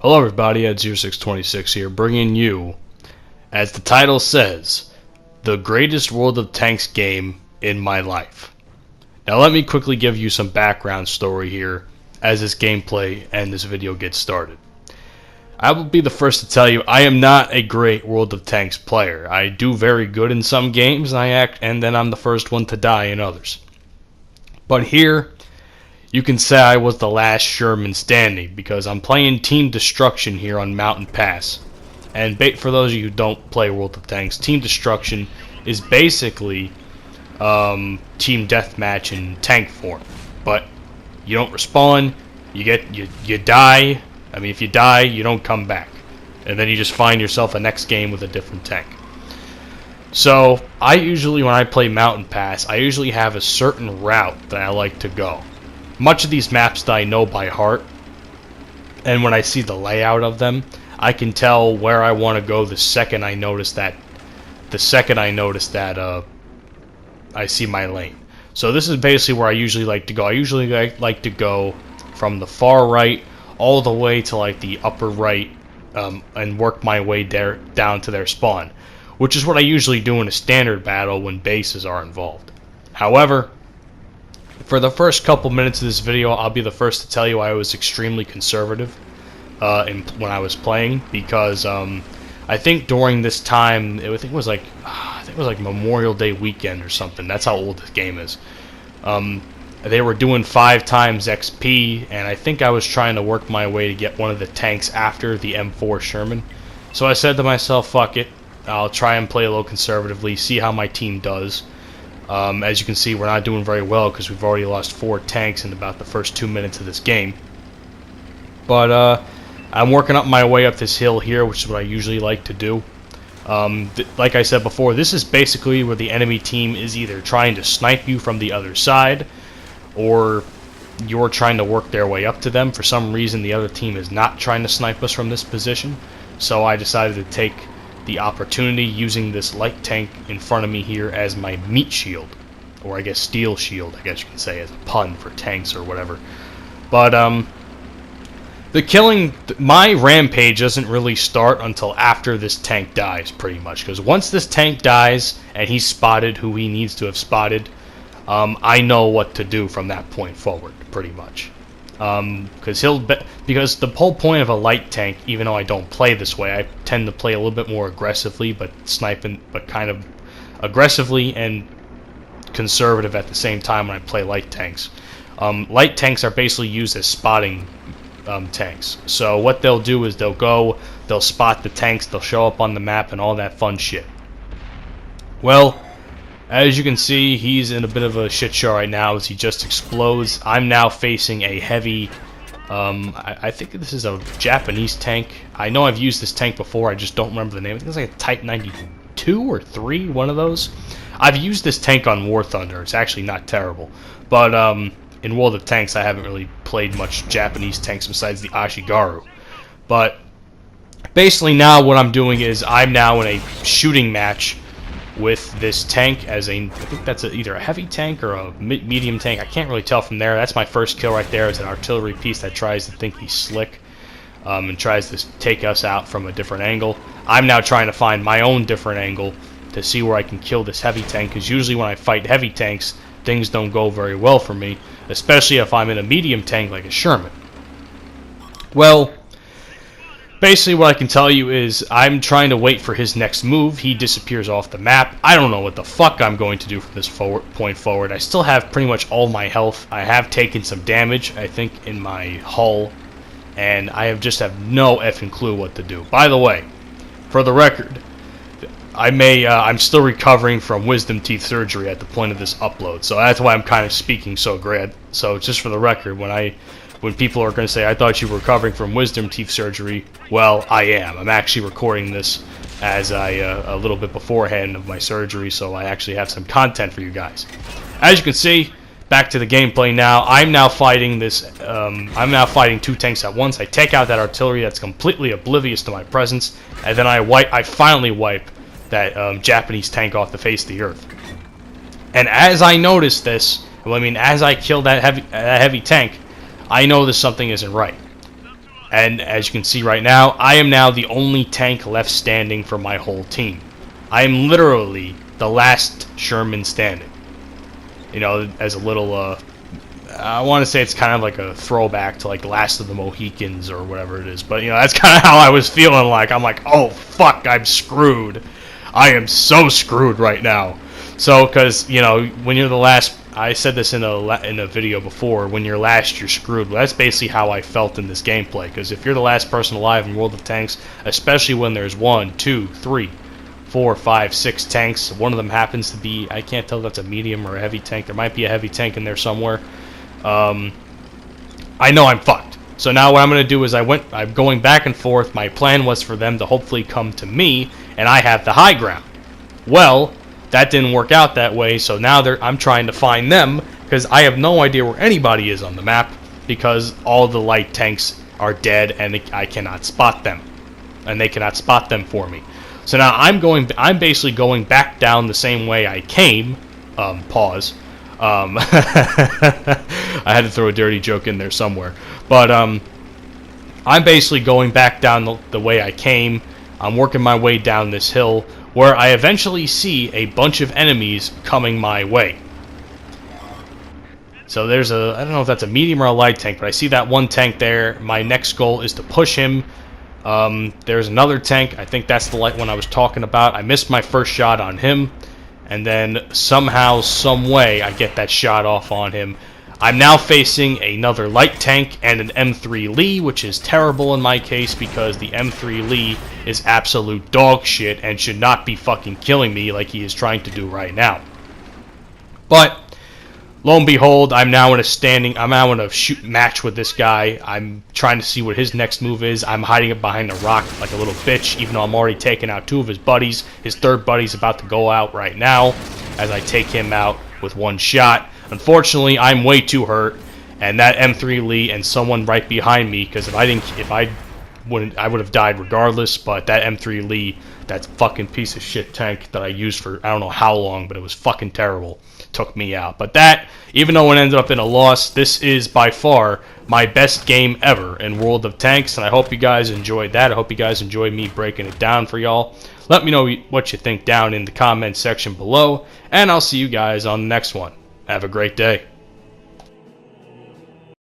Hello everybody, at 0626 here, bringing you, as the title says, the greatest World of Tanks game in my life. Now let me quickly give you some background story here as this gameplay and this video gets started. I will be the first to tell you I am not a great World of Tanks player. I do very good in some games and then I'm the first one to die in others. But here, you can say I was the last Sherman standing because I'm playing Team Destruction here on Mountain Pass. And for those of you who don't play World of Tanks, Team Destruction is basically Team Deathmatch in tank form. But you don't respawn, you die. I mean, if you die, you don't come back. And then you just find yourself a next game with a different tank. So, I usually, when I play Mountain Pass, I usually have a certain route that I like to go. Much of these maps that I know by heart, and when I see the layout of them, I can tell where I want to go the second I notice that I see my lane. So this is basically where I usually like to go. I usually like to go from the far right all the way to like the upper right, and work my way down to their spawn, which is what I usually do in a standard battle when bases are involved. However, for the first couple minutes of this video, I'll be the first to tell you I was extremely conservative when I was playing, because I think during this time, I think it was like Memorial Day weekend or something. That's how old this game is. They were doing 5 times XP, and I think I was trying to work my way to get one of the tanks after the M4 Sherman. So I said to myself, fuck it, I'll try and play a little conservatively, see how my team does. As you can see, we're not doing very well because we've already lost 4 tanks in about the first 2 minutes of this game. But I'm working up my way up this hill here, which is what I usually like to do. Like I said before, this is basically where the enemy team is either trying to snipe you from the other side, or you're trying to work their way up to them. For some reason, the other team is not trying to snipe us from this position, so I decided to take the opportunity using this light tank in front of me here as my meat shield, or I guess steel shield, I guess you can say, as a pun for tanks or whatever. But my rampage doesn't really start until after this tank dies, pretty much, because once this tank dies and he's spotted who he needs to have spotted, I know what to do from that point forward, pretty much. Because the whole point of a light tank, even though I don't play this way, I tend to play a little bit more aggressively, but kind of aggressively and conservative at the same time when I play light tanks. Light tanks are basically used as spotting tanks. So what they'll do is they'll spot the tanks, they'll show up on the map and all that fun shit. Well, as you can see, he's in a bit of a shit show right now as he just explodes. I'm now facing a heavy, I think this is a Japanese tank. I know I've used this tank before, I just don't remember the name. I think it's like a Type 92 or 3, one of those. I've used this tank on War Thunder. It's actually not terrible. But in World of Tanks, I haven't really played much Japanese tanks besides the Ashigaru. But basically now what I'm doing is I'm now in a shooting match with this tank as I think that's either a heavy tank or a medium tank. I can't really tell from there. That's my first kill right there. It's an artillery piece that tries to think he's slick and tries to take us out from a different angle. I'm now trying to find my own different angle to see where I can kill this heavy tank, because usually when I fight heavy tanks, things don't go very well for me, especially if I'm in a medium tank like a Sherman. Well, basically what I can tell you is I'm trying to wait for his next move. He disappears off the map. I don't know what the fuck I'm going to do from this point forward. I still have pretty much all my health. I have taken some damage, I think, in my hull, and I just have no effing clue what to do. By the way, for the record, I'm still recovering from wisdom teeth surgery at the point of this upload, so that's why I'm kind of speaking so great. So just for the record, when people are going to say, I thought you were recovering from wisdom teeth surgery, well, I am. I'm actually recording this as a little bit beforehand of my surgery, so I actually have some content for you guys. As you can see, back to the gameplay now. I'm now fighting 2 tanks at once. I take out that artillery that's completely oblivious to my presence, and then I finally wipe that Japanese tank off the face of the earth. And as I notice this, well, I mean, as I kill that heavy tank, I know that something isn't right. And as you can see right now, I am now the only tank left standing for my whole team. I am literally the last Sherman standing. You know, as a little, I want to say it's kind of like a throwback to like Last of the Mohicans or whatever it is. But, you know, that's kind of how I was feeling like. I'm like, oh, fuck, I'm screwed. I am so screwed right now. So, because, you know, when you're the last, I said this in a video before, when you're last, you're screwed. Well, that's basically how I felt in this gameplay. Because if you're the last person alive in World of Tanks, especially when there's 1, 2, 3, 4, 5, 6 tanks, one of them happens to be, I can't tell if that's a medium or a heavy tank. There might be a heavy tank in there somewhere. I know I'm fucked. So now what I'm going to do is I'm going back and forth. My plan was for them to hopefully come to me, and I have the high ground. Well, that didn't work out that way, so now I'm trying to find them, because I have no idea where anybody is on the map, because all the light tanks are dead, and I cannot spot them. And they cannot spot them for me. So now I'm basically going back down the same way I came. Pause. I had to throw a dirty joke in there somewhere. But I'm basically going back down the way I came. I'm working my way down this hill, where I eventually see a bunch of enemies coming my way. So there's I don't know if that's a medium or a light tank, but I see that one tank there. My next goal is to push him. There's another tank. I think that's the light one I was talking about. I missed my first shot on him. And then somehow, some way, I get that shot off on him. I'm now facing another light tank and an M3 Lee, which is terrible in my case because the M3 Lee is absolute dog shit and should not be fucking killing me like he is trying to do right now. But lo and behold, I'm now in a shoot match with this guy. I'm trying to see what his next move is. I'm hiding it behind a rock like a little bitch, even though I'm already taking out 2 of his buddies. His third buddy's about to go out right now as I take him out with 1 shot. Unfortunately, I'm way too hurt, and that M3 Lee and someone right behind me, because I would have died regardless, but that M3 Lee, that fucking piece of shit tank that I used for I don't know how long, but it was fucking terrible, took me out. But that, even though it ended up in a loss, this is by far my best game ever in World of Tanks, and I hope you guys enjoyed that. I hope you guys enjoyed me breaking it down for y'all. Let me know what you think down in the comment section below, and I'll see you guys on the next one. Have a great day.